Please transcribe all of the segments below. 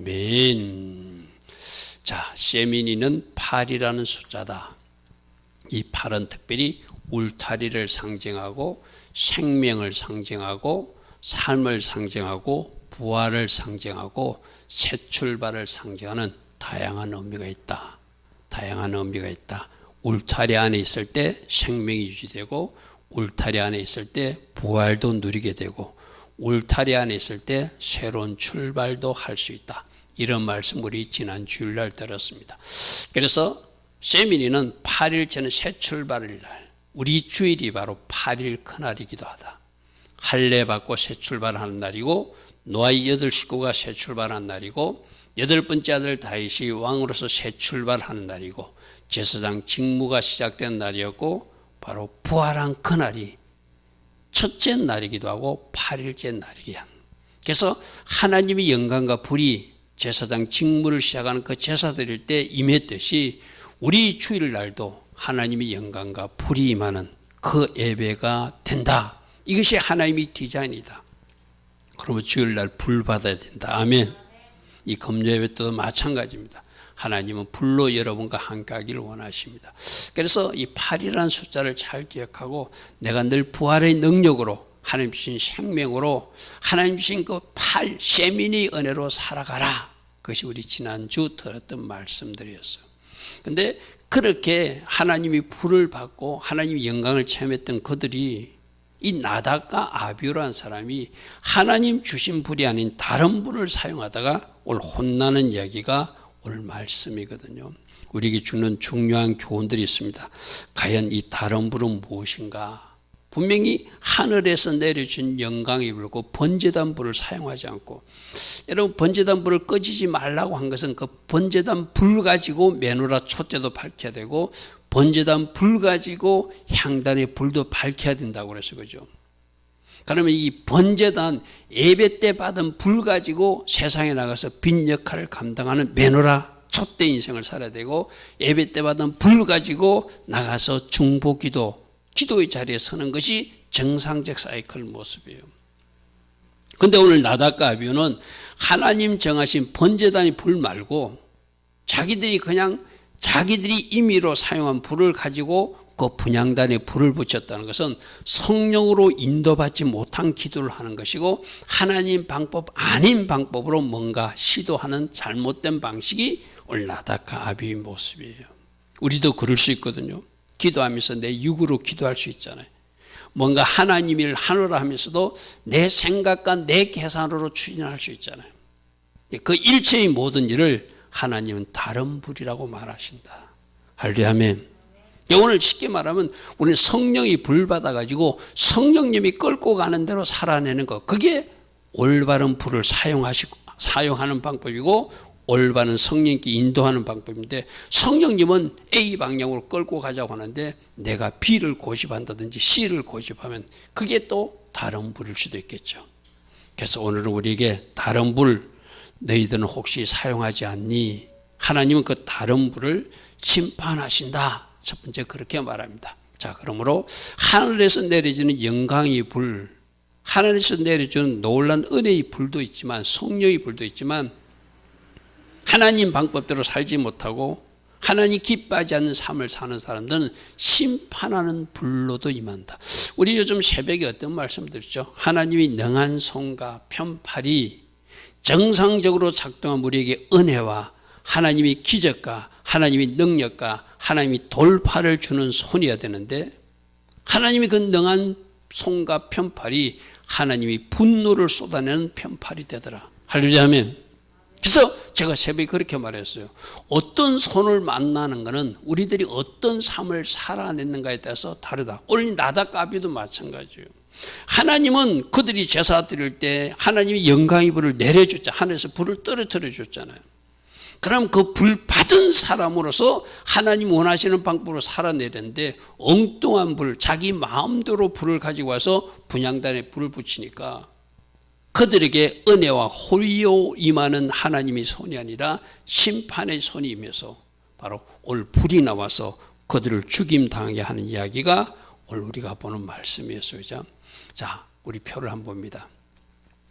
아멘. 자, 세미니는 8이라는 숫자다. 이 8은 특별히 울타리를 상징하고 생명을 상징하고 삶을 상징하고 부활을 상징하고 새 출발을 상징하는 다양한 의미가 있다. 다양한 의미가 있다. 울타리 안에 있을 때 생명이 유지되고 울타리 안에 있을 때 부활도 누리게 되고 울타리 안에 있을 때 새로운 출발도 할 수 있다. 이런 말씀 우리 지난 주일날 들었습니다. 그래서 세미니는 8일째는 새 출발일 날, 우리 주일이 바로 8일 그날이기도 하다. 할례 받고 새 출발하는 날이고 노아의 8 식구가 새 출발한 날이고 8번째 아들 다윗이 왕으로서 새 출발하는 날이고 제사장 직무가 시작된 날이었고 바로 부활한 그날이 첫째 날이기도 하고 8일째 날이기도 합니다. 그래서 하나님의 영광과 불이 제사장 직무를 시작하는 그 제사 드릴 때 임했듯이 우리 주일날도 하나님의 영광과 불이 임하는 그 예배가 된다. 이것이 하나님의 디자인이다. 그러면 주일날 불 받아야 된다. 아멘. 이 금요 예배 때도 마찬가지입니다. 하나님은 불로 여러분과 함께 하기를 원하십니다. 그래서 이 8이라는 숫자를 잘 기억하고 내가 늘 부활의 능력으로 하나님 주신 생명으로 하나님 주신 그 8 세미니 은혜로 살아가라. 그것이 우리 지난주 들었던 말씀들이었어요. 그런데 그렇게 하나님이 불을 받고 하나님의 영광을 체험했던 그들이 이 나답과 아비후라는 사람이 하나님 주신 불이 아닌 다른 불을 사용하다가 오늘 혼나는 이야기가 오늘 말씀이거든요. 우리에게 주는 중요한 교훈들이 있습니다. 과연 이 다른 불은 무엇인가? 분명히 하늘에서 내려준 영광의 불고 번제단 불을 사용하지 않고, 여러분 번제단 불을 꺼지지 말라고 한 것은 그 번제단 불 가지고 메노라 촛대도 밝혀야 되고 번제단 불 가지고 향단의 불도 밝혀야 된다고 그래서 그죠. 그러면 이 번제단 예배 때 받은 불 가지고 세상에 나가서 빈 역할을 감당하는 메노라 촛대 인생을 살아야 되고 예배 때 받은 불 가지고 나가서 중보기도 기도의 자리에 서는 것이 정상적 사이클 모습이에요. 그런데 오늘 나답과 아비후는 하나님 정하신 번제단의 불 말고 자기들이 그냥 자기들이 임의로 사용한 불을 가지고 그 분향단에 불을 붙였다는 것은 성령으로 인도받지 못한 기도를 하는 것이고 하나님 방법 아닌 방법으로 뭔가 시도하는 잘못된 방식이 오늘 나답과 아비후의 모습이에요. 우리도 그럴 수 있거든요. 기도하면서 내 육으로 기도할 수 있잖아요. 뭔가 하나님 일 하노라 하면서도 내 생각과 내 계산으로 추진할 수 있잖아요. 그 일체의 모든 일을 하나님은 다른 불이라고 말하신다. 할렐루야 아멘. 오늘 쉽게 말하면 우리는 성령이 불 받아가지고 성령님이 끌고 가는 대로 살아내는 것, 그게 올바른 불을 사용하는 방법이고 올바른 성령께 인도하는 방법인데, 성령님은 A 방향으로 끌고 가자고 하는데 내가 B를 고집한다든지 C를 고집하면 그게 또 다른 불일 수도 있겠죠. 그래서 오늘은 우리에게 다른 불 너희들은 혹시 사용하지 않니? 하나님은 그 다른 불을 심판하신다. 첫 번째 그렇게 말합니다. 자, 그러므로 하늘에서 내려지는 영광의 불, 하늘에서 내려주는 놀라운 은혜의 불도 있지만 성령의 불도 있지만 하나님 방법대로 살지 못하고 하나님 기뻐하지 않는 삶을 사는 사람들은 심판하는 불로도 임한다. 우리 요즘 새벽에 어떤 말씀 드렸죠? 하나님이 능한 손과 편팔이 정상적으로 작동한 우리에게 은혜와 하나님의 기적과 하나님의 능력과 하나님의 돌파를 주는 손이어야 되는데, 하나님이 그 능한 손과 편팔이 하나님이 분노를 쏟아내는 편팔이 되더라. 할렐루야 아멘. 그래서 제가 새벽에 그렇게 말했어요. 어떤 손을 만나는 것은 우리들이 어떤 삶을 살아냈는가에 따라서 다르다. 오늘 나답과 아비후도 마찬가지예요. 하나님은 그들이 제사 드릴 때 하나님이 영광의 불을 내려줬잖아요. 하늘에서 불을 떨어뜨려 줬잖아요. 그럼 그 불 받은 사람으로서 하나님 원하시는 방법으로 살아내는데 엉뚱한 불, 자기 마음대로 불을 가지고 와서 분향단에 불을 붙이니까 그들에게 은혜와 호의로 임하는 하나님의 손이 아니라 심판의 손이 임해서 바로 오늘 불이 나와서 그들을 죽임당하게 하는 이야기가 오늘 우리가 보는 말씀이었어요. 자, 우리 표를 한번 봅니다.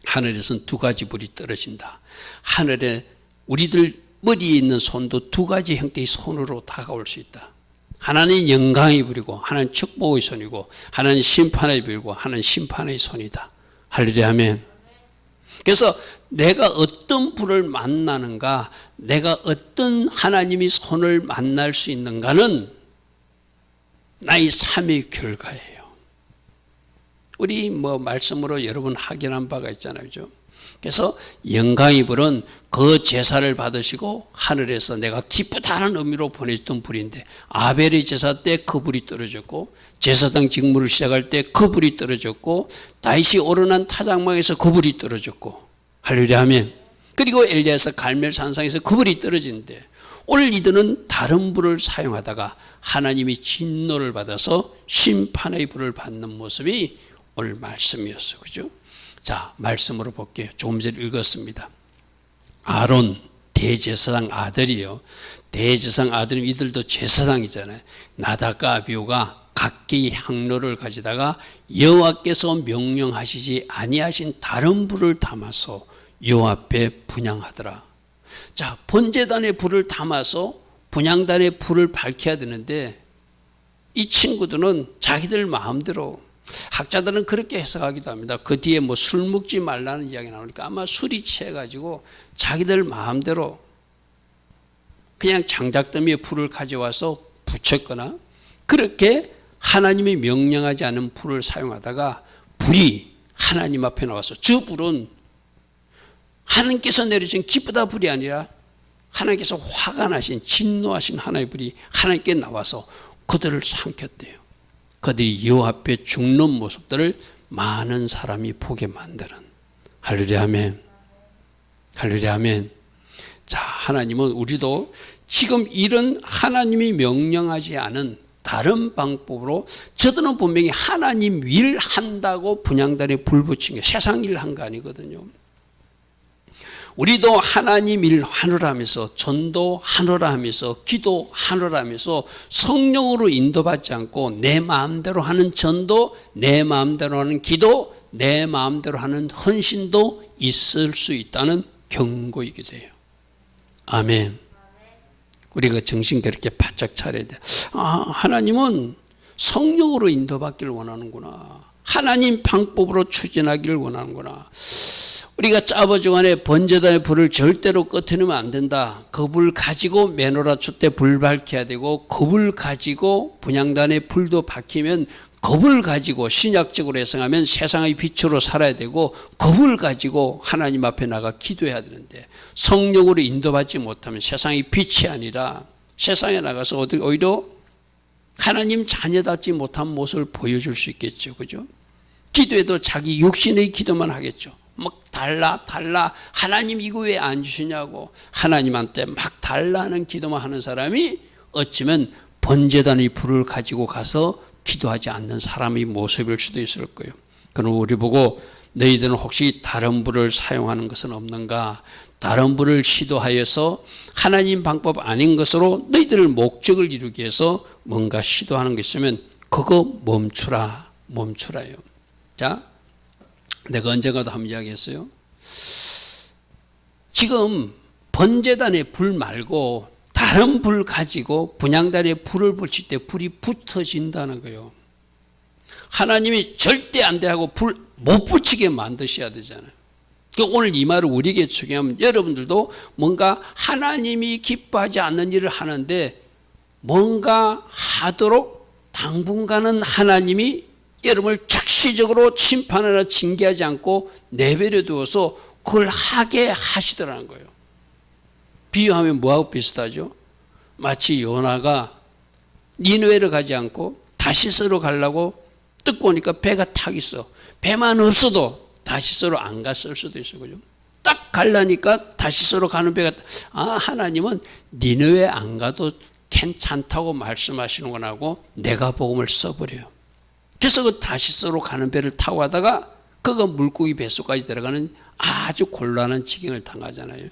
하늘에서는 두 가지 불이 떨어진다. 하늘에 우리들 머리에 있는 손도 두 가지 형태의 손으로 다가올 수 있다. 하나는 영광이 부리고 하나는 축복의 손이고 하나는 심판의 부리고 하나는 심판의 손이다. 할렐루야 아멘. 그래서 내가 어떤 불을 만나는가, 내가 어떤 하나님의 손을 만날 수 있는가는 나의 삶의 결과예요. 우리 말씀으로 여러분 확인한 바가 있잖아요. 그죠? 그래서 영광의 불은 그 제사를 받으시고 하늘에서 내가 기쁘다는 의미로 보내줬던 불인데, 아벨의 제사 때 그 불이 떨어졌고, 제사장 직무를 시작할 때 그 불이 떨어졌고, 다윗이 오르난 타작망에서 그 불이 떨어졌고, 할렐루야 아멘. 그리고 엘리야에서 갈멜 산상에서 그 불이 떨어지는데, 오늘 이들은 다른 불을 사용하다가 하나님이 진노를 받아서 심판의 불을 받는 모습이 오늘 말씀이었어요. 그죠? 자, 말씀으로 볼게요. 조금 전에 읽었습니다. 아론 대제사장 아들이요. 대제사장 아들은 이들도 제사장이잖아요. 나답과 아비후가 각기 향로를 가지다가 여호와께서 명령하시지 아니하신 다른 불을 담아서 여호와 앞에 분향하더라. 자, 번제단에 불을 담아서 분향단에 불을 밝혀야 되는데, 이 친구들은 자기들 마음대로, 학자들은 그렇게 해석하기도 합니다. 그 뒤에 술 먹지 말라는 이야기 나오니까 아마 술이 취해가지고 자기들 마음대로 그냥 장작더미에 불을 가져와서 붙였거나, 그렇게 하나님이 명령하지 않은 불을 사용하다가 불이 하나님 앞에 나와서, 저 불은 하나님께서 내리신 기쁘다 불이 아니라 하나님께서 화가 나신, 진노하신 하나님의 불이 하나님께 나와서 그들을 삼켰대요. 그들이 여호와 앞에 죽는 모습들을 많은 사람이 보게 만드는. 할렐루야 아멘. 할렐루야 아멘. 자, 하나님은 우리도 지금 이런 하나님이 명령하지 않은 다른 방법으로, 저들은 분명히 하나님 일 한다고 분향단에 불 붙인 게 세상 일 한 거 아니거든요. 우리도 하나님 일 하느라면서, 전도 하느라면서, 기도 하느라면서 성령으로 인도받지 않고 내 마음대로 하는 전도, 내 마음대로 하는 기도, 내 마음대로 하는 헌신도 있을 수 있다는 경고이기도 해요. 아멘. 우리가 정신 그렇게 바짝 차려야 돼. 하나님은 성령으로 인도받기를 원하는구나. 하나님 방법으로 추진하기를 원하는구나. 우리가 짜버중간에 번제단의 불을 절대로 꺼트리면 안 된다. 그 불 가지고 메노라초 때 불 밝혀야 되고, 그 불 가지고 분향단의 불도 밝히면, 그 불 가지고 신약적으로 해석하면 세상의 빛으로 살아야 되고, 그 불 가지고 하나님 앞에 나가 기도해야 되는데, 성령으로 인도받지 못하면 세상의 빛이 아니라 세상에 나가서 오히려 하나님 자녀답지 못한 모습을 보여줄 수 있겠죠. 그죠? 기도해도 자기 육신의 기도만 하겠죠. 막 달라 하나님 이거 왜 안 주시냐고 하나님한테 막 달라는 기도만 하는 사람이 어쩌면 번제단의 불을 가지고 가서 기도하지 않는 사람의 모습일 수도 있을 거예요. 그럼 우리 보고 너희들은 혹시 다른 불을 사용하는 것은 없는가? 다른 불을 시도하여서 하나님 방법 아닌 것으로 너희들 목적을 이루기 위해서 뭔가 시도하는 게 있으면 그거 멈추라요. 자, 내가 언젠가도 한번 이야기했어요. 지금 번제단의 불 말고 다른 불 가지고 분향단에 불을 붙일 때 불이 붙어진다는 거예요. 하나님이 절대 안 돼 하고 불 못 붙이게 만드셔야 되잖아요. 오늘 이 말을 우리에게 중요하면, 여러분들도 뭔가 하나님이 기뻐하지 않는 일을 하는데 뭔가 하도록 당분간은 하나님이 여러분을 즉시적으로 심판하거나 징계하지 않고 내버려 두어서 그걸 하게 하시더라는 거예요. 비유하면 뭐하고 비슷하죠? 마치 요나가 니느웨를 가지 않고 다시스로 가려고 뜯고 오니까 배가 탁 있어. 배만 없어도 다시스로 안 갔을 수도 있어요. 그죠? 딱 가려니까 다시스로 가는 배가, 하나님은 니느웨 안 가도 괜찮다고 말씀하시는구나 하고 내가 복음을 써버려요. 그래서 그 다시스로 가는 배를 타고 가다가 그가 물고기 뱃속까지 들어가는 아주 곤란한 지경을 당하잖아요.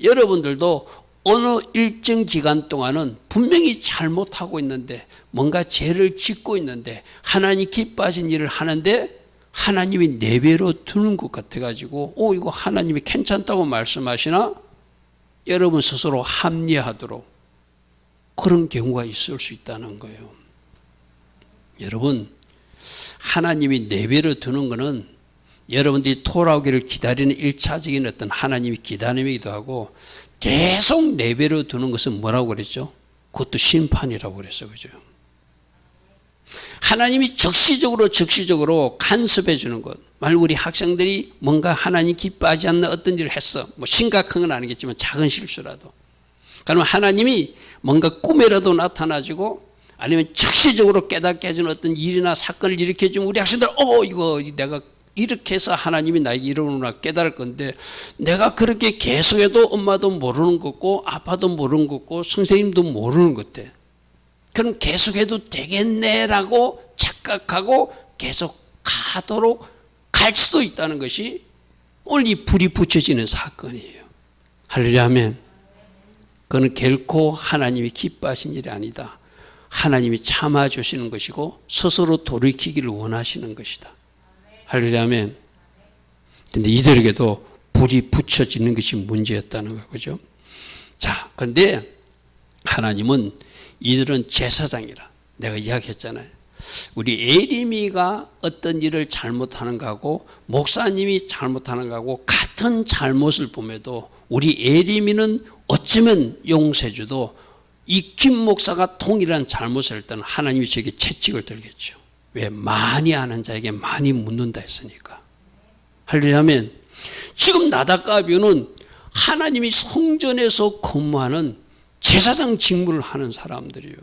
여러분들도 어느 일정 기간 동안은 분명히 잘못하고 있는데, 뭔가 죄를 짓고 있는데, 하나님 기뻐하신 일을 하는데 하나님이 내버려 두는 것 같아가지고 이거 하나님이 괜찮다고 말씀하시나? 여러분 스스로 합리화하도록 그런 경우가 있을 수 있다는 거예요. 여러분, 하나님이 내버려 두는 것은 여러분들이 돌아오기를 기다리는 1차적인 어떤 하나님의 기다림이기도 하고, 계속 내버려 두는 것은 뭐라고 그랬죠? 그것도 심판이라고 그랬어요. 그죠? 하나님이 적시적으로 간섭해 주는 것. 만약 우리 학생들이 뭔가 하나님 기뻐하지 않는 어떤 일을 했어. 뭐 심각한 건 아니겠지만 작은 실수라도. 그러면 하나님이 뭔가 꿈에라도 나타나지고 아니면 적시적으로 깨닫게 해주는 어떤 일이나 사건을 일으켜주면 우리 학생들, 이거 내가 이렇게 해서 하나님이 나에게 이러는구나 깨달을 건데, 내가 그렇게 계속해도 엄마도 모르는 거고 아빠도 모르는 거고 선생님도 모르는 것 같아. 그럼 계속해도 되겠네라고 착각하고 계속 갈 수도 있다는 것이 오늘 이 불이 붙여지는 사건이에요. 할렐루야 아멘. 그건 결코 하나님이 기뻐하신 일이 아니다. 하나님이 참아주시는 것이고 스스로 돌이키기를 원하시는 것이다. 할렐루야 아멘. 근데 이들에게도 불이 붙여지는 것이 문제였다는 거죠. 자, 그런데 하나님은 이들은 제사장이라 내가 이야기했잖아요. 우리 에리미가 어떤 일을 잘못하는 거하고 목사님이 잘못하는 거하고 같은 잘못을 봄에도 우리 에리미는 어쩌면 용서해줘도 이 김 목사가 동일한 잘못을 했다는 하나님이 저에게 채찍을 들겠죠. 왜? 많이 아는 자에게 많이 묻는다 했으니까. 할렐루야 아멘. 지금 나답과 아비후는 하나님이 성전에서 근무하는 제사장 직무를 하는 사람들이에요.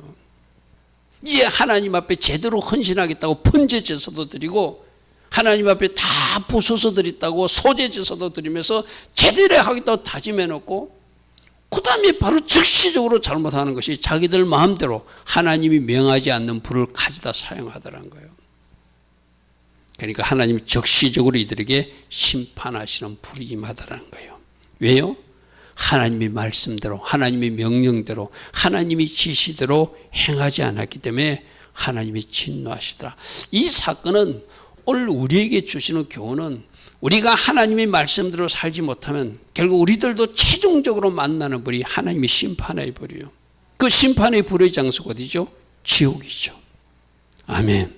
이제 하나님 앞에 제대로 헌신하겠다고 번제 제사도 드리고 하나님 앞에 다 부수서 드렸다고 소제 제사도 드리면서 제대로 하겠다고 다짐해놓고 그 다음에 바로 즉시적으로 잘못하는 것이 자기들 마음대로 하나님이 명하지 않는 불을 가져다 사용하더라는 거예요. 그러니까 하나님이 적시적으로 이들에게 심판하시는 불이 임하더라는 거예요. 왜요? 하나님의 말씀대로 하나님의 명령대로 하나님의 지시대로 행하지 않았기 때문에 하나님이 진노하시더라. 이 사건은 오늘 우리에게 주시는 교훈은 우리가 하나님의 말씀대로 살지 못하면 결국 우리들도 최종적으로 만나는 불이 하나님의 심판의 불이요. 그 심판의 불의 장소가 어디죠? 지옥이죠. 아멘.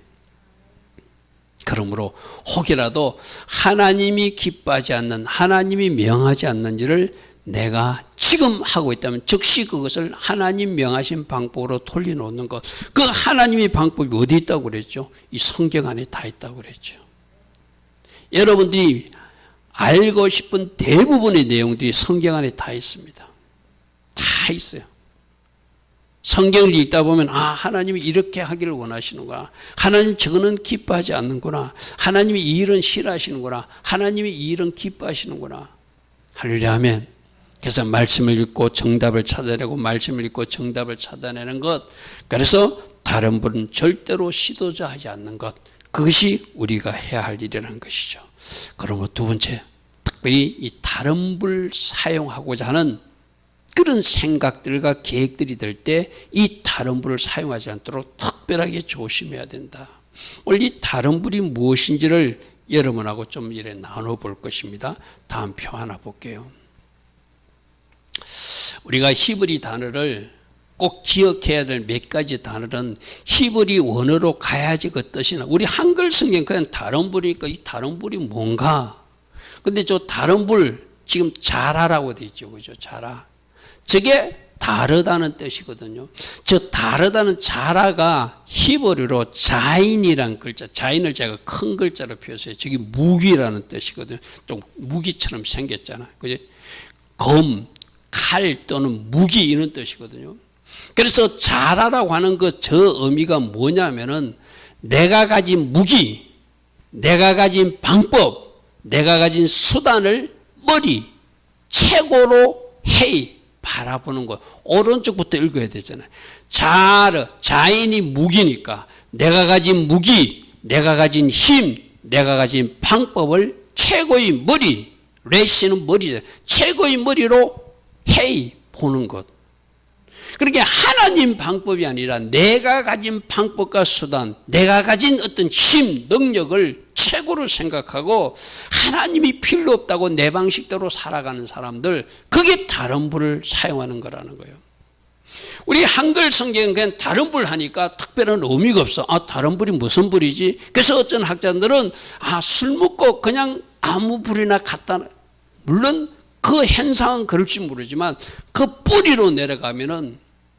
그러므로 혹이라도 하나님이 기뻐하지 않는 하나님이 명하지 않는 일을 내가 지금 하고 있다면 즉시 그것을 하나님 명하신 방법으로 돌려놓는 것. 그 하나님의 방법이 어디 있다고 그랬죠? 이 성경 안에 다 있다고 그랬죠. 여러분들이 알고 싶은 대부분의 내용들이 성경 안에 다 있습니다. 다 있어요. 성경을 읽다 보면 하나님이 이렇게 하기를 원하시는구나. 하나님 저거는 기뻐하지 않는구나. 하나님이 이 일은 싫어하시는구나. 하나님이 이 일은 기뻐하시는구나. 할렐루야 아멘. 그래서 말씀을 읽고 정답을 찾아내고 말씀을 읽고 정답을 찾아내는 것. 그래서 다른 분은 절대로 시도자 하지 않는 것. 그것이 우리가 해야 할 일이라는 것이죠. 그러므로 두 번째, 특별히 이 다른 불 사용하고자 하는 그런 생각들과 계획들이 들 때 이 다른 불을 사용하지 않도록 특별하게 조심해야 된다. 오늘 이 다른 불이 무엇인지를 여러분하고 좀 이래 나눠볼 것입니다. 다음 표 하나 볼게요. 우리가 히브리 단어를 꼭 기억해야 될 몇 가지 단어는 히브리 원어로 가야지 그 뜻이 나. 우리 한글 성경 그냥 다른 불이니까 이 다른 불이 뭔가. 근데 저 다른 불 지금 자라라고 돼 있죠. 그죠? 자라. 저게 다르다는 뜻이거든요. 저 다르다는 자라가 히브리로 자인이란 글자, 자인을 제가 큰 글자로 표시해요. 저게 무기라는 뜻이거든요. 좀 무기처럼 생겼잖아. 그지? 검, 칼 또는 무기 이런 뜻이거든요. 그래서 자라라고 하는 저 의미가 뭐냐면은 내가 가진 무기, 내가 가진 방법, 내가 가진 수단을 최고로 바라보는 것. 오른쪽부터 읽어야 되잖아요. 자인이 무기니까 내가 가진 무기, 내가 가진 힘, 내가 가진 방법을 최고의 레시는 머리죠. 최고의 머리로 보는 것. 그러니까 하나님 방법이 아니라 내가 가진 방법과 수단, 내가 가진 어떤 힘, 능력을 최고로 생각하고 하나님이 필요 없다고 내 방식대로 살아가는 사람들, 그게 다른 불을 사용하는 거라는 거예요. 우리 한글 성경은 그냥 다른 불 하니까 특별한 의미가 없어. 다른 불이 무슨 불이지? 그래서 어떤 학자들은 술 먹고 그냥 아무 불이나 갖다, 물론 그 현상은 그럴지 모르지만 그 뿌리로 내려가면은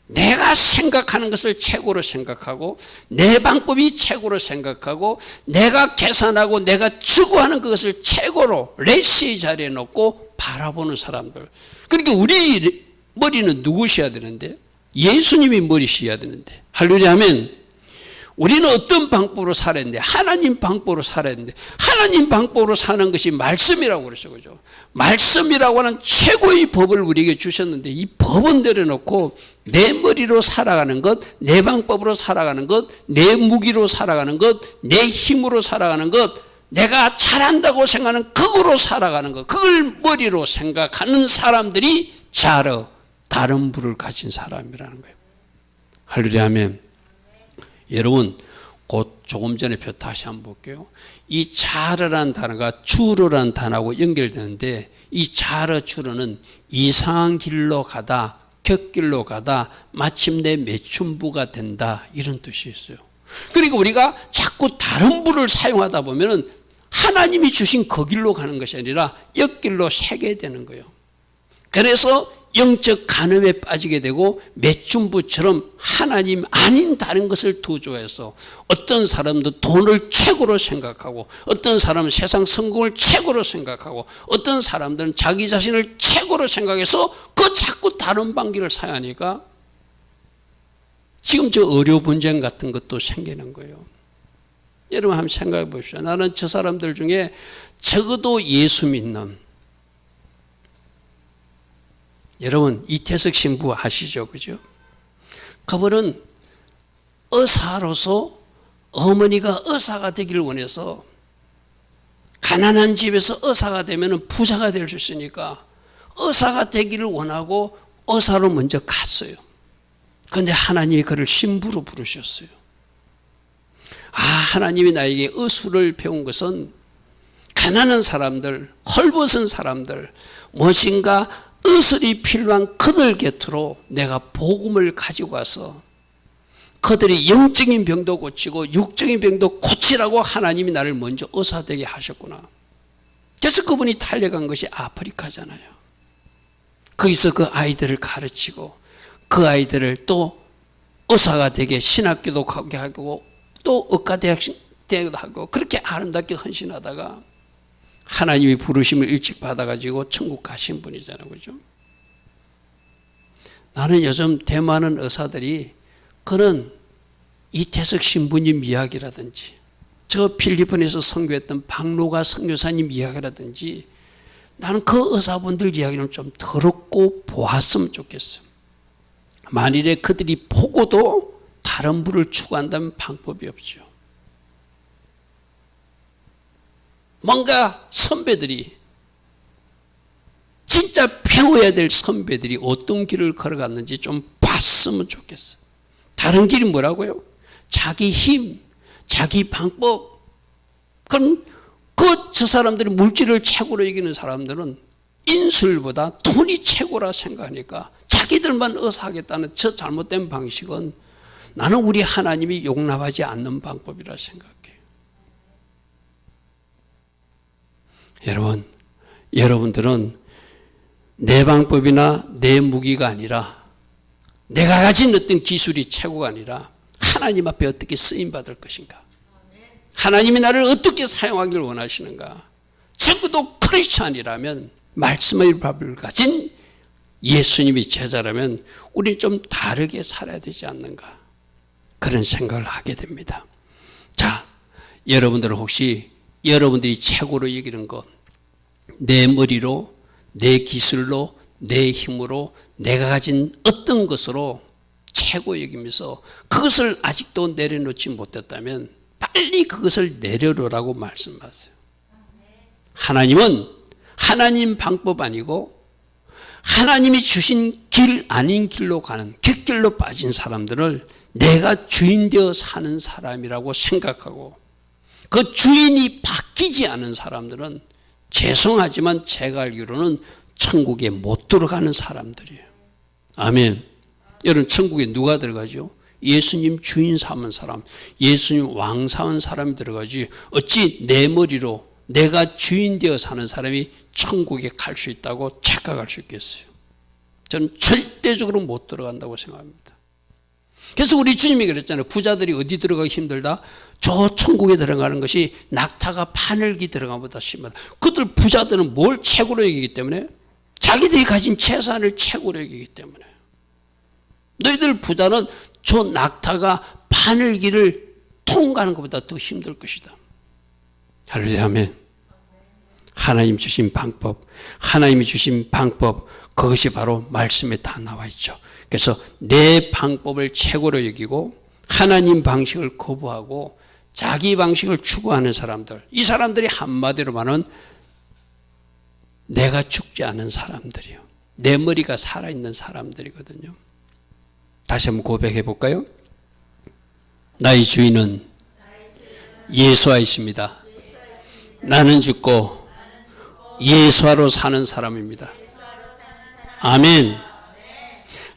내가 생각하는 것을 최고로 생각하고 내 방법이 최고로 생각하고 내가 계산하고 내가 추구하는 그것을 최고로 레시의 자리에 놓고 바라보는 사람들. 그러니까 우리 머리는 누구셔야 되는데? 예수님이 머리셔야 되는데. 할렐루야 하면 우리는 어떤 방법으로 살아야 되는데? 하나님 방법으로 살아야 되는데, 하나님 방법으로 사는 것이 말씀이라고 그랬어요. 그죠? 말씀이라고 하는 최고의 법을 우리에게 주셨는데 이 법은 내려놓고 내 머리로 살아가는 것, 내 방법으로 살아가는 것, 내 무기로 살아가는 것, 내 힘으로 살아가는 것, 내가 잘한다고 생각하는 그거로 살아가는 것, 그걸 머리로 생각하는 사람들이 자러 다른 불을 가진 사람이라는 거예요. 할렐루야 하면 여러분, 곧 조금 전에 표 다시 한번 볼게요. 이 자르라는 단어가 주르라는 단어하고 연결되는데 이 자르 주르는 이상한 길로 가다, 곁길로 가다, 마침내 매춘부가 된다, 이런 뜻이 있어요. 그러니까 우리가 자꾸 다른 불을 사용하다 보면 하나님이 주신 그 길로 가는 것이 아니라 옆길로 새게 되는 거예요. 그래서 영적 간음에 빠지게 되고 매춘부처럼 하나님 아닌 다른 것을 더 좋아해서 어떤 사람도 돈을 최고로 생각하고 어떤 사람은 세상 성공을 최고로 생각하고 어떤 사람들은 자기 자신을 최고로 생각해서 그 자꾸 다른 방기를 사용하니까 지금 저 의료 분쟁 같은 것도 생기는 거예요. 여러분 한번 생각해 보십시오. 나는 저 사람들 중에 적어도 예수 믿는, 여러분 이태석 신부 아시죠? 그죠? 그분은 의사로서 어머니가 의사가 되기를 원해서 가난한 집에서 의사가 되면 부자가 될 수 있으니까 의사가 되기를 원하고 의사로 먼저 갔어요. 그런데 하나님이 그를 신부로 부르셨어요. 하나님이 나에게 의술을 배운 것은 가난한 사람들, 헐벗은 사람들, 무엇인가 의술이 필요한 그들 곁으로 내가 복음을 가지고 와서 그들이 영적인 병도 고치고 육적인 병도 고치라고 하나님이 나를 먼저 의사되게 하셨구나. 그래서 그분이 달려간 것이 아프리카잖아요. 거기서 그 아이들을 가르치고 그 아이들을 또 의사가 되게 신학교도 가게 하고 또 의과대학도 하고 그렇게 아름답게 헌신하다가 하나님이 부르심을 일찍 받아가지고 천국 가신 분이잖아요. 그죠? 나는 요즘 대많은 의사들이 그는 이태석 신부님 이야기라든지 저 필리핀에서 선교했던 박노가 선교사님 이야기라든지 나는 그 의사분들 이야기는 좀 들었고 보았으면 좋겠어요. 만일에 그들이 보고도 다른 불을 추구한다면 방법이 없죠. 뭔가 선배들이 진짜 배워야 될 선배들이 어떤 길을 걸어갔는지 좀 봤으면 좋겠어요. 다른 길이 뭐라고요? 자기 힘, 자기 방법. 그럼 저 사람들이 물질을 최고로 이기는 사람들은 인술보다 돈이 최고라 생각하니까 자기들만 의사하겠다는 저 잘못된 방식은 나는 우리 하나님이 용납하지 않는 방법이라 생각해요. 여러분들은 내 방법이나 내 무기가 아니라 내가 가진 어떤 기술이 최고가 아니라 하나님 앞에 어떻게 쓰임받을 것인가, 하나님이 나를 어떻게 사용하기를 원하시는가. 적어도 크리스찬이라면 말씀의 밥을 가진 예수님이 제자라면 우리 좀 다르게 살아야 되지 않는가, 그런 생각을 하게 됩니다. 자, 여러분들은 혹시 여러분들이 최고로 여기는 것, 내 머리로, 내 기술로, 내 힘으로, 내가 가진 어떤 것으로 최고 여기면서 그것을 아직도 내려놓지 못했다면 빨리 그것을 내려놓으라고 말씀하세요. 하나님은 하나님 방법 아니고 하나님이 주신 길 아닌 길로 가는 객길로 빠진 사람들을 내가 주인 되어 사는 사람이라고 생각하고 그 주인이 바뀌지 않은 사람들은 죄송하지만 제가 알기로는 천국에 못 들어가는 사람들이에요. 아멘. 여러분 천국에 누가 들어가죠? 예수님 주인 삼은 사람, 예수님 왕 삼은 사람이 들어가지 어찌 내 머리로 내가 주인 되어 사는 사람이 천국에 갈 수 있다고 착각할 수 있겠어요? 저는 절대적으로 못 들어간다고 생각합니다. 그래서 우리 주님이 그랬잖아요. 부자들이 어디 들어가기 힘들다? 저 천국에 들어가는 것이 낙타가 바늘기 들어간 것보다 심하다. 그들 부자들은 뭘 최고로 여기기 때문에? 자기들이 가진 재산을 최고로 여기기 때문에. 너희들 부자는 저 낙타가 바늘기를 통과하는 것보다 더 힘들 것이다. 할렐루야, 아멘. 하나님 주신 방법, 하나님이 주신 방법, 그것이 바로 말씀에 다 나와 있죠. 그래서 내 방법을 최고로 여기고 하나님 방식을 거부하고 자기 방식을 추구하는 사람들, 이 사람들이 한마디로 말하면 내가 죽지 않은 사람들이요, 내 머리가 살아있는 사람들이거든요. 다시 한번 고백해 볼까요? 나의 주인은 예수와 있습니다. 나는 죽고 예수와로 사는 사람입니다. 아멘.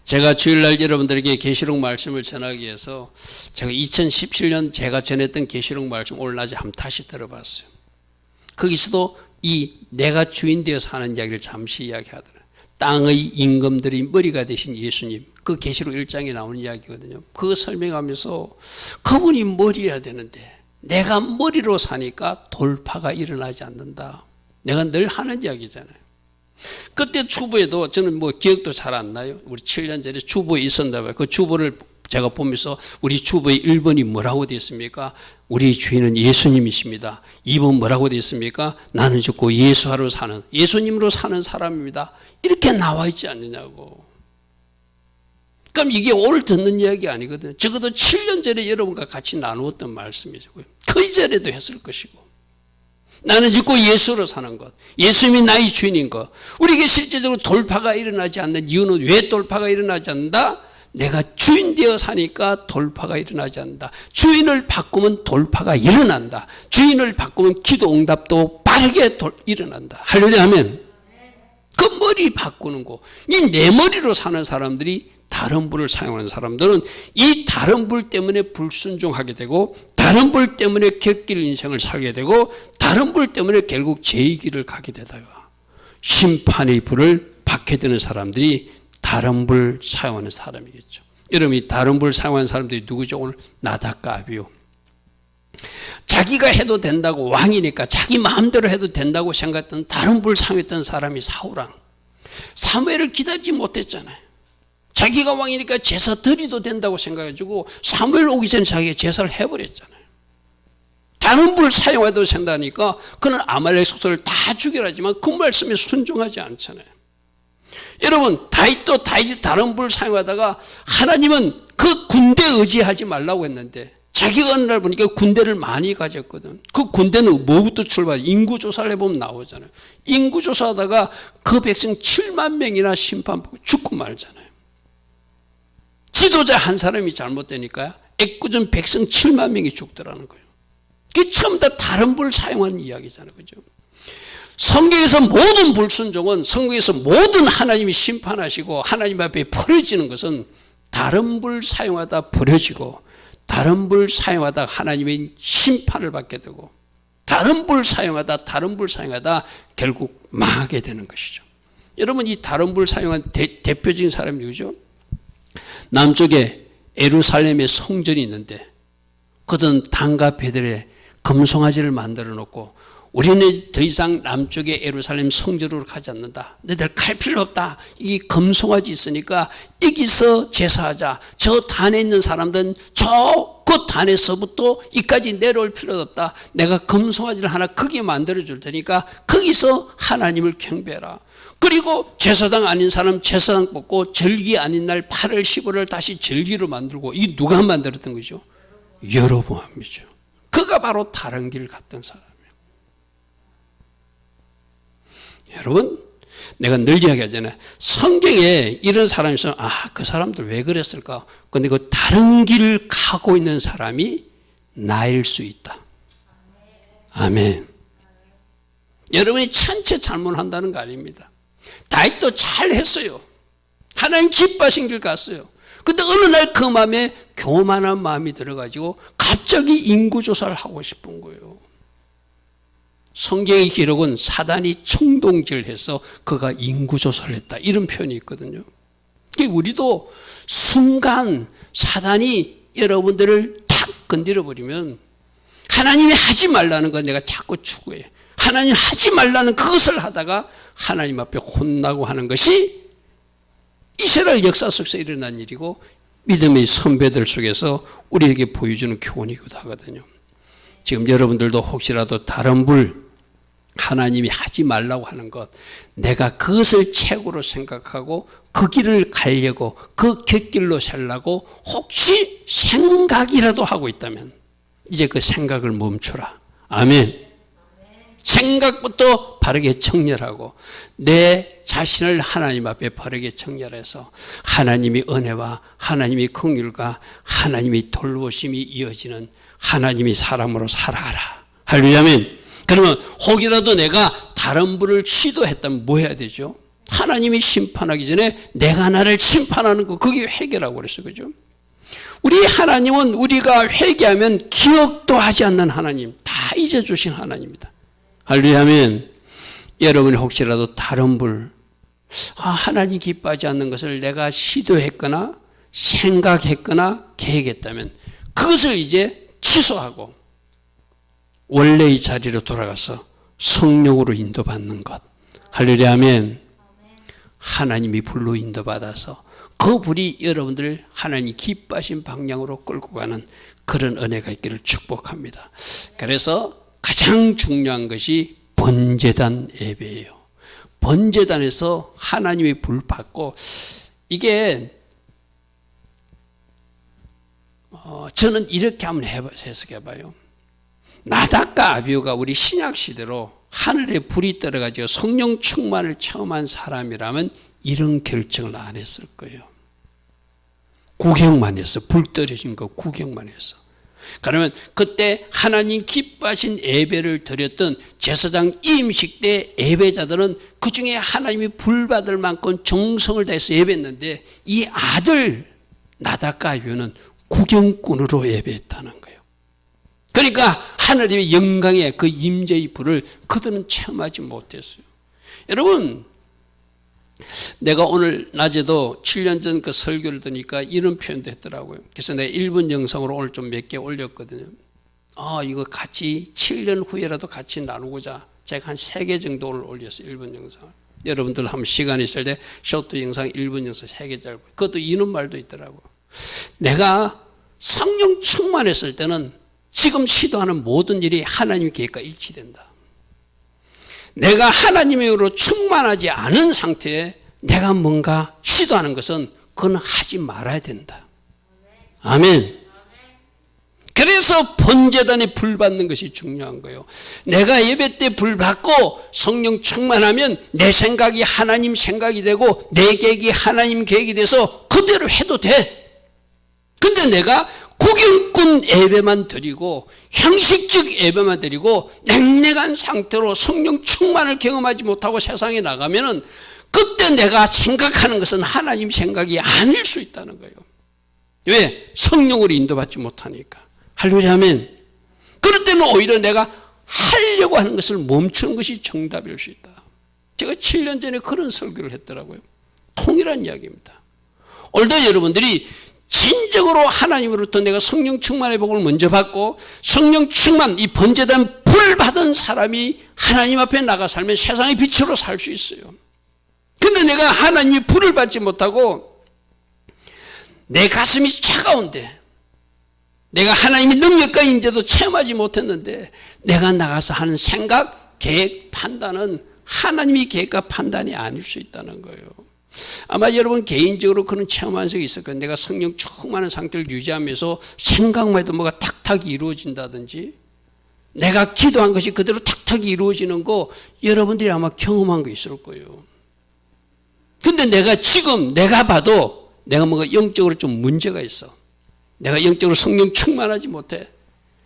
제가 주일날 여러분들에게 계시록 말씀을 전하기 위해서 제가 2017년 제가 전했던 계시록 말씀 오늘 낮에 한번 다시 들어봤어요. 거기서도 이 내가 주인 되어 사는 이야기를 잠시 이야기하더라고요. 땅의 임금들이 머리가 되신 예수님, 그 계시록 1장에 나오는 이야기거든요. 그거 설명하면서 그분이 머리여야 되는데 내가 머리로 사니까 돌파가 일어나지 않는다. 내가 늘 하는 이야기잖아요. 그때 주보에도 저는 뭐 기억도 잘 안 나요. 우리 7년 전에 주보에 있었나 봐요. 그 주보를 제가 보면서 우리 주보의 1번이 뭐라고 되어 있습니까? 우리 주인은 예수님이십니다. 2번 뭐라고 되어 있습니까? 나는 죽고 예수하러 사는, 예수님으로 사는 사람입니다. 이렇게 나와 있지 않느냐고. 그럼 이게 오늘 듣는 이야기 아니거든요. 적어도 7년 전에 여러분과 같이 나누었던 말씀이죠. 그 이전에도 했을 것이고. 나는 죽고 예수로 사는 것, 예수님이 나의 주인인 것. 우리에게 실제적으로 돌파가 일어나지 않는 이유는 왜 돌파가 일어나지 않는다? 내가 주인 되어 사니까 돌파가 일어나지 않는다. 주인을 바꾸면 돌파가 일어난다. 주인을 바꾸면 기도 응답도 빠르게 일어난다. 할렐루야, 아멘. 그 머리 바꾸는 거. 이 내 머리로 사는 사람들이, 다른 불을 사용하는 사람들은 이 다른 불 때문에 불순종하게 되고, 다른 불 때문에 곁길 인생을 살게 되고, 다른 불 때문에 결국 죄의 길을 가게 되다가 심판의 불을 받게 되는 사람들이 다른 불 사용하는 사람이겠죠. 여러분이 다른 불 사용하는 사람들이 누구죠? 오늘 나답과 아비요. 자기가 해도 된다고, 왕이니까 자기 마음대로 해도 된다고 생각했던 다른 불 사용했던 사람이 사울왕. 사무엘을 기다리지 못했잖아요. 자기가 왕이니까 제사 드리도 된다고 생각해가지고 사무엘 오기 전에 자기가 제사를 해버렸잖아요. 다른 불을 사용해도 된다니까 그는 아말렉 속사를 다 죽여라지만 그 말씀에 순종하지 않잖아요. 여러분, 다윗도 다른 불을 사용하다가 하나님은 그 군대 의지하지 말라고 했는데 자기가 어느 날 보니까 군대를 많이 가졌거든. 그 군대는 뭐부터 출발해? 인구조사를 해보면 나오잖아요. 인구조사하다가 그 백성 7만 명이나 심판받고 죽고 말잖아요. 지도자 한 사람이 잘못되니까 애꿎은 백성 7만 명이 죽더라는 거예요. 그게 처음 다 다른 불을 사용하는 이야기잖아요. 그죠? 성경에서 모든 불순종은, 성경에서 모든 하나님이 심판하시고 하나님 앞에 버려지는 것은 다른 불 사용하다 버려지고, 다른 불 사용하다 하나님의 심판을 받게 되고, 다른 불 사용하다 결국 망하게 되는 것이죠. 여러분, 이 다른 불 사용한 대표적인 사람이 누구죠? 남쪽에 예루살렘에 성전이 있는데 그들은 단과 베들에 금송아지를 만들어 놓고 우리는 더 이상 남쪽의 예루살렘 성전으로 가지 않는다. 너희들 갈 필요 없다. 이 금송아지 있으니까 여기서 제사하자. 저 단에 있는 사람들은 저 그 단에서부터 이까지 내려올 필요 없다. 내가 금송아지를 하나 크게 만들어 줄 테니까 거기서 하나님을 경배해라. 그리고 제사장 아닌 사람 제사장 뽑고 절기 아닌 날 8월 15일 다시 절기로 만들고, 이 누가 만들었던 거죠? 여로보암이죠. 그가 바로 다른 길 갔던 사람이에요. 여러분, 내가 늘 이야기하잖아요. 성경에 이런 사람이 있으면 그 사람들 왜 그랬을까? 근데 그 다른 길을 가고 있는 사람이 나일 수 있다. 아멘. 여러분이 전체 잘못한다는 거 아닙니다. 다윗도 잘 했어요. 하나님 기뻐하신 길 갔어요. 근데 어느 날 그 마음에 교만한 마음이 들어가지고 갑자기 인구조사를 하고 싶은 거예요. 성경의 기록은 사단이 충동질해서 그가 인구조사를 했다, 이런 표현이 있거든요. 우리도 순간 사단이 여러분들을 탁 건드려 버리면 하나님이 하지 말라는 거 내가 자꾸 추구해. 하나님 하지 말라는 그것을 하다가 하나님 앞에 혼나고 하는 것이 이스라엘 역사 속에서 일어난 일이고 믿음의 선배들 속에서 우리에게 보여주는 교훈이기도 하거든요. 지금 여러분들도 혹시라도 다른 불, 하나님이 하지 말라고 하는 것, 내가 그것을 최고로 생각하고 그 길을 가려고 그 곁길로 살라고 혹시 생각이라도 하고 있다면 이제 그 생각을 멈추라. 아멘. 생각부터 바르게 정렬하고 내 자신을 하나님 앞에 바르게 정렬해서 하나님의 은혜와 하나님의 긍휼과 하나님의 돌보심이 이어지는 하나님의 사람으로 살아가라. 할렐루야. 아멘. 그러면 혹이라도 내가 다른 분을 시도했다면 뭐 해야 되죠? 하나님이 심판하기 전에 내가 나를 심판하는 거, 그게 회개라고 그랬어요. 그죠? 우리 하나님은 우리가 회개하면 기억도 하지 않는 하나님, 다 잊어주신 하나님입니다. 할렐루야. 아멘. 여러분이 혹시라도 다른 불, 하나님 기뻐하지 않는 것을 내가 시도했거나 생각했거나 계획했다면 그것을 이제 취소하고 원래의 자리로 돌아가서 성령으로 인도받는 것. 할렐루야. 아멘. 하나님이 불로 인도받아서 그 불이 여러분들을 하나님 기뻐하신 방향으로 끌고 가는 그런 은혜가 있기를 축복합니다. 그래서 가장 중요한 것이 번제단 예배예요. 번제단에서 하나님의 불 받고, 이게 저는 이렇게 한번 해석해봐요. 나답과 아비후가 우리 신약 시대로 하늘에 불이 떨어가지고 성령 충만을 체험한 사람이라면 이런 결정을 안 했을 거예요. 구경만 했어. 불 떨어진 거 구경만 했어. 그러면 그때 하나님 기뻐하신 예배를 드렸던 제사장 임식 때 예배자들은 그 중에 하나님이 불 받을 만큼 정성을 다해서 예배했는데 이 아들 나답과 아비후는 구경꾼으로 예배했다는 거예요. 그러니까 하나님의 영광의 그 임재의 불을 그들은 체험하지 못했어요. 여러분, 내가 오늘 낮에도 7년 전 그 설교를 듣니까 이런 표현도 했더라고요. 그래서 내가 1분 영상으로 오늘 좀 몇 개 올렸거든요. 이거 같이 7년 후에라도 같이 나누고자 제가 한 3개 정도 오늘 올렸어요. 1분 영상을. 여러분들 한번 시간 있을 때 쇼트 영상 1분 영상 3개 짧고, 그것도 이런 말도 있더라고요. 내가 성령 충만했을 때는 지금 시도하는 모든 일이 하나님의 계획과 일치된다. 내가 하나님으로 충만하지 않은 상태에 내가 뭔가 시도하는 것은 그건 하지 말아야 된다. 아멘. 그래서 번제단에 불 받는 것이 중요한 거예요. 내가 예배 때 불 받고 성령 충만하면 내 생각이 하나님 생각이 되고 내 계획이 하나님 계획이 돼서 그대로 해도 돼. 근데 내가 구경꾼 예배만 드리고 형식적 예배만 드리고 냉랭한 상태로 성령 충만을 경험하지 못하고 세상에 나가면은 그때 내가 생각하는 것은 하나님 생각이 아닐 수 있다는 거예요. 왜? 성령으로 인도받지 못하니까. 할렐루야. 아멘. 그럴 때는 오히려 내가 하려고 하는 것을 멈추는 것이 정답일 수 있다. 제가 7년 전에 그런 설교를 했더라고요. 통일한 이야기입니다. 오늘도 여러분들이 진정으로 하나님으로부터 내가 성령 충만의 복을 먼저 받고 성령 충만, 이 번제단 불 받은 사람이 하나님 앞에 나가 살면 세상의 빛으로 살 수 있어요. 근데 내가 하나님의 불을 받지 못하고 내 가슴이 차가운데 내가 하나님의 능력과 인재도 체험하지 못했는데 내가 나가서 하는 생각, 계획, 판단은 하나님의 계획과 판단이 아닐 수 있다는 거예요. 아마 여러분 개인적으로 그런 체험한 적이 있을 거예요. 내가 성령 충만한 상태를 유지하면서 생각만 해도 뭐가 탁탁 이루어진다든지 내가 기도한 것이 그대로 탁탁 이루어지는 거 여러분들이 아마 경험한 거 있을 거예요. 근데 내가 봐도 내가 뭔가 영적으로 좀 문제가 있어. 내가 영적으로 성령 충만하지 못해.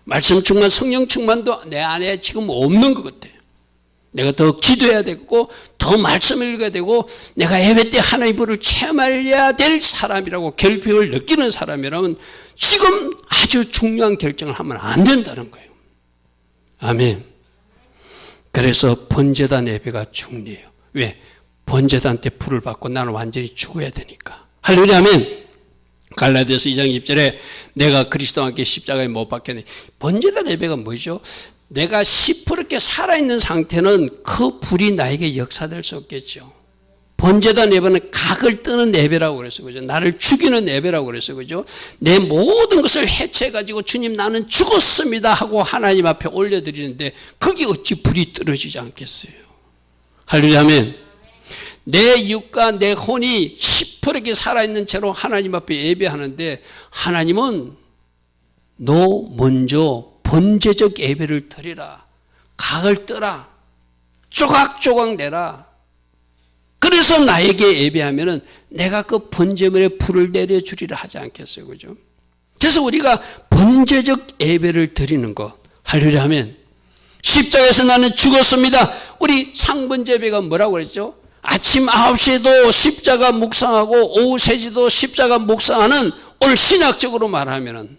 말씀 충만, 성령 충만도 내 안에 지금 없는 것 같아요. 내가 더 기도해야 되고 더 말씀을 읽어야 되고 내가 예배 때 하나님의 불을 체험해야 될 사람이라고 결핍을 느끼는 사람이라면 지금 아주 중요한 결정을 하면 안 된다는 거예요. 아멘. 그래서 번제단 예배가 중요해요. 왜? 번제단 때 불을 받고 나는 완전히 죽어야 되니까. 할렐루야. 아멘. 갈라디아서 2장 10절에 내가 그리스도와 함께 십자가에 못 박혔네. 번제단 예배가 뭐죠? 내가 시퍼렇게 살아있는 상태는 그 불이 나에게 역사될 수 없겠죠. 번제단 예배는 각을 뜨는 예배라고 그랬어요. 그죠? 나를 죽이는 예배라고 그랬어요. 그죠? 내 모든 것을 해체해가지고 주님 나는 죽었습니다 하고 하나님 앞에 올려드리는데 그게 어찌 불이 떨어지지 않겠어요. 할렐루야. 아멘. 내 육과 내 혼이 시퍼렇게 살아있는 채로 하나님 앞에 예배하는데 하나님은 너 먼저 번제적 예배를 드리라. 각을 떠라. 조각조각 내라. 그래서 나에게 예배하면은 내가 그 번제물에 불을 내려주리라 하지 않겠어요. 그죠? 그래서 우리가 번제적 예배를 드리는 것. 할렐루야. 하면 십자가에서 나는 죽었습니다. 우리 상번제배가 뭐라고 그랬죠? 아침 9시에도 십자가 묵상하고 오후 3시도 십자가 묵상하는 오늘 신학적으로 말하면은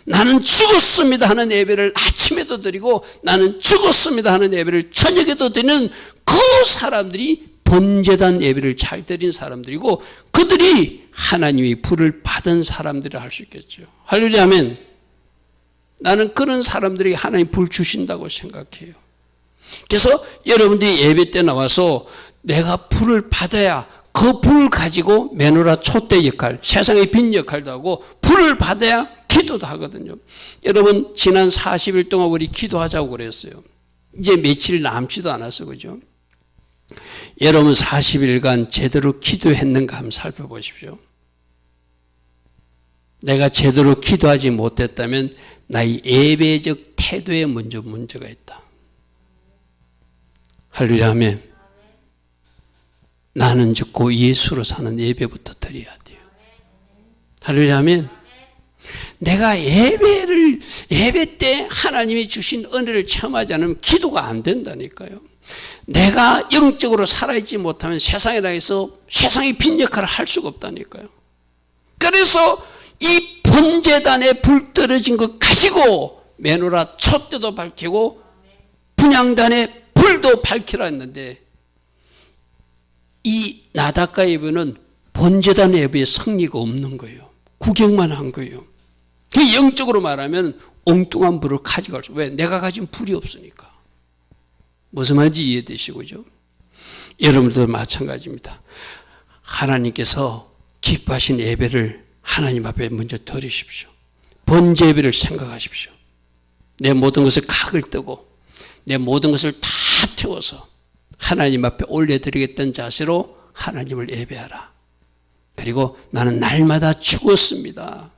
나는 죽었습니다 하는 예배를 아침에도 드리고 나는 죽었습니다 하는 예배를 저녁에도 드리는 그 사람들이 번제단 예배를 잘 드린 사람들이고 그들이 하나님의 불을 받은 사람들이라 할 수 있겠죠. 할렐루야. 아멘. 나는 그런 사람들이 하나님 불 주신다고 생각해요. 그래서 여러분들이 예배 때 나와서 내가 불을 받아야 그 불 가지고 메노라 촛대 역할, 세상의 빛 역할도 하고 불을 받아야 기도도 하거든요. 여러분 지난 40일 동안 우리 기도하자고 그랬어요. 이제 며칠 남지도 않았어. 그죠? 여러분 40일간 제대로 기도했는가 한번 살펴보십시오. 내가 제대로 기도하지 못했다면 나의 예배적 태도에 먼저 문제가 있다. 할렐루야. 아멘. 나는 듣고 예수로 사는 예배부터 드려야 돼요. 할렐루야. 아멘. 내가 예배 때 하나님이 주신 은혜를 체험하지 않으면 기도가 안 된다니까요. 내가 영적으로 살아있지 못하면 세상에 나가서 세상의 빛 역할을 할 수가 없다니까요. 그래서 이 번제단에 불 떨어진 것 가지고 메노라 촛대도 밝히고 분향단에 불도 밝히라 했는데 이 나닷가 예배는 번제단 예배에 성리가 없는 거예요. 구경만 한 거예요. 그 영적으로 말하면 엉뚱한 불을 가져갈 수. 왜? 내가 가진 불이 없으니까. 무슨 말인지 이해되시고죠? 여러분들도 마찬가지입니다. 하나님께서 기뻐하신 예배를 하나님 앞에 먼저 드리십시오. 번제 예배를 생각하십시오. 내 모든 것을 각을 뜨고 내 모든 것을 다 태워서 하나님 앞에 올려드리겠다는 자세로 하나님을 예배하라. 그리고 나는 날마다 죽었습니다.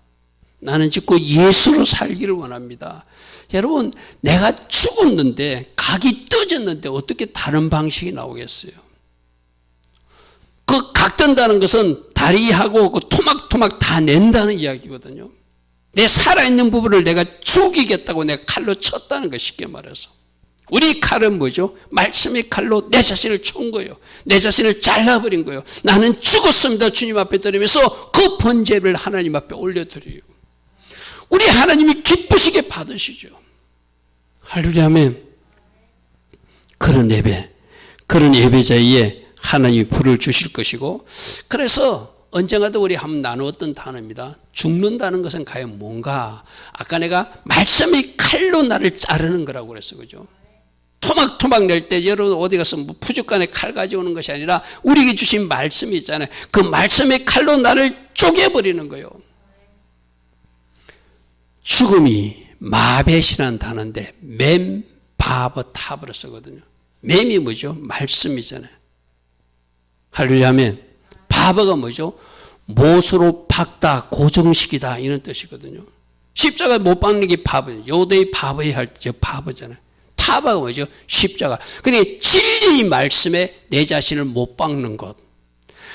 나는 짓고 예수로 살기를 원합니다. 여러분 내가 죽었는데 각이 떠졌는데 어떻게 다른 방식이 나오겠어요? 그 각 뜬다는 것은 다리하고 그 토막토막 다 낸다는 이야기거든요. 내 살아있는 부분을 내가 죽이겠다고 내가 칼로 쳤다는 거 쉽게 말해서. 우리 칼은 뭐죠? 말씀의 칼로 내 자신을 친 거예요. 내 자신을 잘라버린 거예요. 나는 죽었습니다. 주님 앞에 드리면서 그 번제를 하나님 앞에 올려드려요. 우리 하나님이 기쁘시게 받으시죠. 할렐루야. 아멘. 그런 예배, 그런 예배자에 하나님이 불을 주실 것이고 그래서 언젠가도 우리 한번 나누었던 단어입니다. 죽는다는 것은 과연 뭔가? 아까 내가 말씀의 칼로 나를 자르는 거라고 그랬어요. 그죠? 토막토막 낼 때 여러분 어디 가서 뭐 푸죽간에 칼 가져오는 것이 아니라 우리에게 주신 말씀이 있잖아요. 그 말씀의 칼로 나를 쪼개버리는 거예요. 죽음이 마벳이라는 단어인데 맴, 바버, 탑으로 쓰거든요. 맴이 뭐죠? 말씀이잖아요. 할렐루야. 아멘. 바버가 뭐죠? 못으로 박다, 고정시키다 이런 뜻이거든요. 십자가 못 박는 게 바보예요. 요대의 바보에 할 때 바보잖아요. 타바가 뭐죠? 십자가. 그러니까 진리의 말씀에 내 자신을 못 박는 것.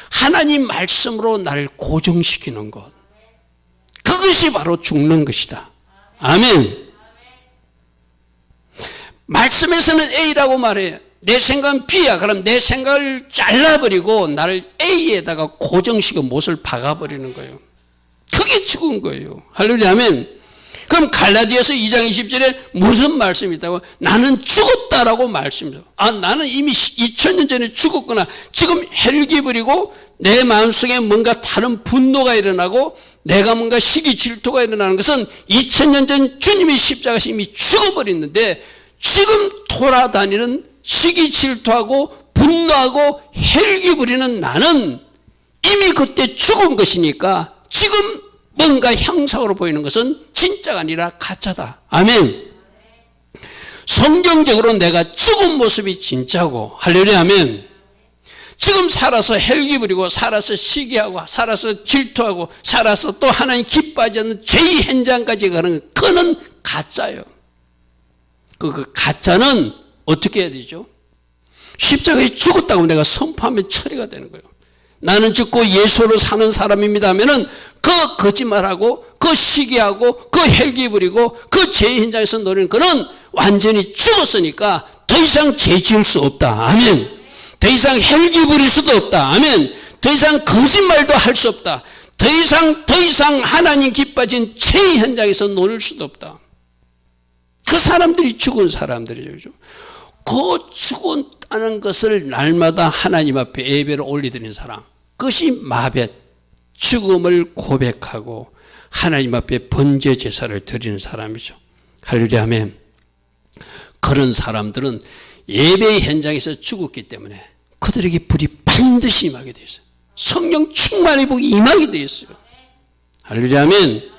하나님 말씀으로 나를 고정시키는 것. 그것이 바로 죽는 것이다. 아멘. 말씀에서는 A라고 말해요. 내 생각은 B야. 그럼 내 생각을 잘라버리고 나를 A에다가 고정시켜 못을 박아버리는 거예요. 그게 죽은 거예요. 할렐루야 아멘. 그럼 갈라디아서 2장 20절에 무슨 말씀이 있다고? 나는 죽었다라고 말씀이죠. 나는 이미 2000년 전에 죽었구나. 지금 헬기 부리고 내 마음속에 뭔가 다른 분노가 일어나고 내가 뭔가 시기 질투가 일어나는 것은 2000년 전 주님의 십자가에서 이미 죽어버렸는데 지금 돌아다니는 시기 질투하고 분노하고 헬기 부리는 나는 이미 그때 죽은 것이니까 지금 뭔가 형상으로 보이는 것은 진짜가 아니라 가짜다. 아멘. 성경적으로 내가 죽은 모습이 진짜고, 할렐루야 아멘. 지금 살아서 헬기 부리고 살아서 시기하고 살아서 질투하고 살아서 또 하나님 기뻐하지 않는 죄의 현장까지 가는 그는 가짜예요. 그 가짜는 어떻게 해야 되죠? 십자가에 죽었다고 내가 선포하면 처리가 되는 거예요. 나는 죽고 예수로 사는 사람입니다 하면은 그 거짓말하고 그 시기하고 그 헬기 부리고 그 죄의 현장에서 노리는 그는 완전히 죽었으니까 더 이상 죄 지을 수 없다. 아멘. 더 이상 헬기 부릴 수도 없다. 아멘. 더 이상 거짓말도 할 수 없다. 더 이상 하나님 기뻐진 죄의 현장에서 노릴 수도 없다. 그 사람들이 죽은 사람들이죠. 그 죽었다는 것을 날마다 하나님 앞에 예배를 올려드리는 사람, 그것이 마벳, 죽음을 고백하고 하나님 앞에 번제 제사를 드리는 사람이죠. 할렐루야 아멘. 그런 사람들은 예배의 현장에서 죽었기 때문에 그들에게 불이 반드시 임하게 되어 있어요. 성령 충만의 복이 임하게 되어 있어요. 할렐루야 아멘.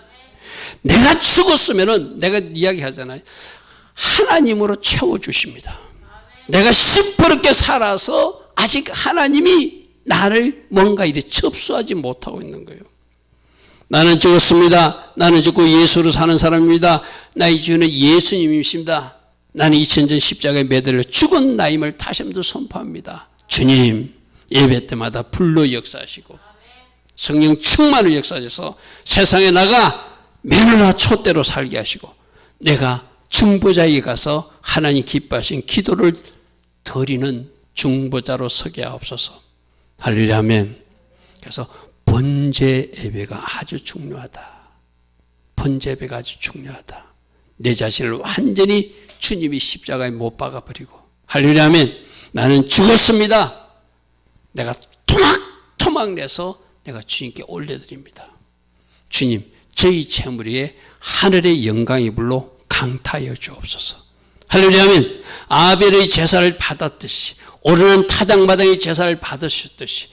내가 죽었으면은 내가 이야기하잖아요. 하나님으로 채워주십니다. 내가 시퍼렇게 살아서 아직 하나님이 나를 뭔가 이렇게 접수하지 못하고 있는 거예요. 나는 죽었습니다. 나는 죽고 예수로 사는 사람입니다. 나의 주는 예수님이십니다. 나는 2000년 십자가에 매달려 죽은 나임을 다시 한번 선포합니다. 주님, 예배 때마다 불로 역사하시고 성령 충만으로 역사하셔서 세상에 나가 매너나 촛대로 살게 하시고 내가 중보자에게 가서 하나님 기뻐하신 기도를 드리는 중보자로 서게 하옵소서. 할렐루야 아멘. 그래서 번제 예배가 아주 중요하다. 번제 예배가 아주 중요하다. 내 자신을 완전히 주님이 십자가에 못 박아버리고, 할렐루야 아멘. 나는 죽었습니다. 내가 토막토막 내서 내가 주님께 올려드립니다. 주님, 저희 재물 위에 하늘의 영광의 불로 강타하여 주옵소서. 할렐루야 아멘. 아벨의 제사를 받았듯이, 오르는 타작마당의 제사를 받으셨듯이,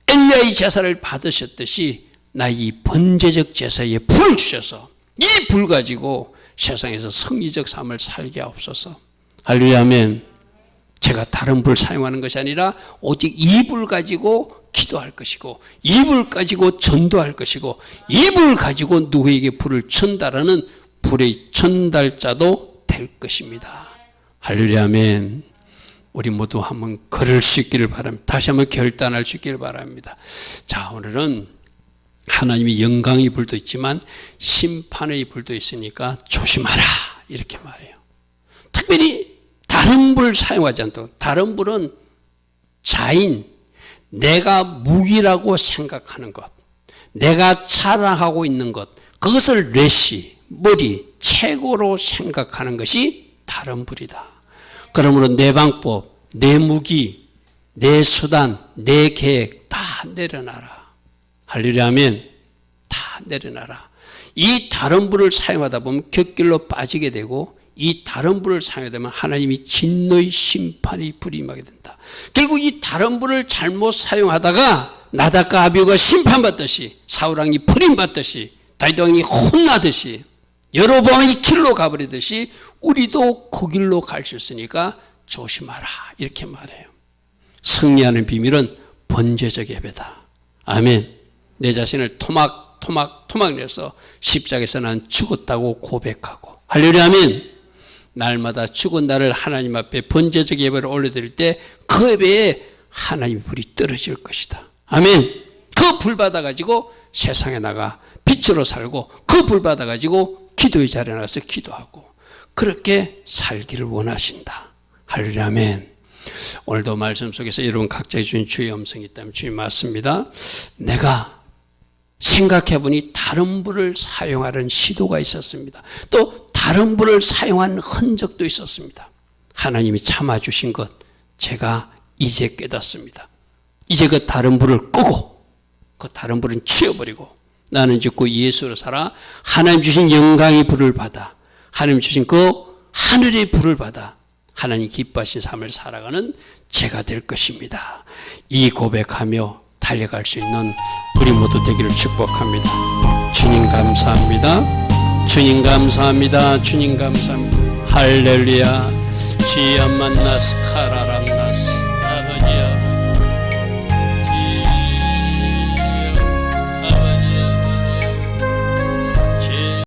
엘리야의 제사를 받으셨듯이 나 이 번제적 제사에 불을 주셔서 이 불 가지고 세상에서 성리적 삶을 살게 하옵소서. 할렐루야 아멘. 제가 다른 불 사용하는 것이 아니라 오직 이 불 가지고 기도할 것이고, 이 불 가지고 전도할 것이고, 이 불 가지고 누구에게 불을 전달하는 불의 전달자도 될 것입니다. 할렐루야 아멘. 우리 모두 한번 걸을 수 있기를 바랍니다. 다시 한번 결단할 수 있기를 바랍니다. 자, 오늘은 하나님이 영광의 불도 있지만 심판의 불도 있으니까 조심하라 이렇게 말해요. 특별히 다른 불 사용하지 않도록. 다른 불은 자인, 내가 무기라고 생각하는 것, 내가 자랑하고 있는 것, 그것을 뇌시, 머리, 최고로 생각하는 것이 다른 불이다. 그러므로 내 방법, 내 무기, 내 수단, 내 계획 다 내려놔라. 할렐루야 아멘. 다 내려놔라. 이 다른 불을 사용하다 보면 곁길로 빠지게 되고, 이 다른 불을 사용하게 되면 하나님이 진노의 심판이 불이 임하게 된다. 결국 이 다른 불을 잘못 사용하다가 나답과 아비후가 심판받듯이, 사울왕이 버림받듯이, 다윗왕이 혼나듯이, 여로보암이 길로 가버리듯이 우리도 그 길로 갈 수 있으니까 조심하라 이렇게 말해요. 승리하는 비밀은 번제적 예배다. 아멘. 내 자신을 토막 내서 십자가에서 난 죽었다고 고백하고, 할렐루야 아멘. 날마다 죽은 나를 하나님 앞에 번제적 예배를 올려드릴 때 그 예배에 하나님의 불이 떨어질 것이다. 아멘. 그 불 받아가지고 세상에 나가 빛으로 살고, 그 불 받아가지고 기도의 자리에 나가서 기도하고, 그렇게 살기를 원하신다. 할렐루야, 아멘. 오늘도 말씀 속에서 여러분 각자의 주신 주의 음성이 있다면 주님 맞습니다. 내가 생각해보니 다른 불을 사용하는 시도가 있었습니다. 또 다른 불을 사용한 흔적도 있었습니다. 하나님이 참아주신 것 제가 이제 깨닫습니다. 이제 그 다른 불을 끄고 그 다른 불은 치워버리고 나는 짓고 예수로 살아 하나님 주신 영광의 불을 받아 하나님 주신 그 하늘의 불을 받아 하나님 기뻐하신 삶을 살아가는 제가 될 것입니다. 이 고백하며 달려갈 수 있는 우리 모두 되기를 축복합니다. 주님 감사합니다. 주님 감사합니다. 주님 감사합니다. 할렐루야. 주여 만나 스카라라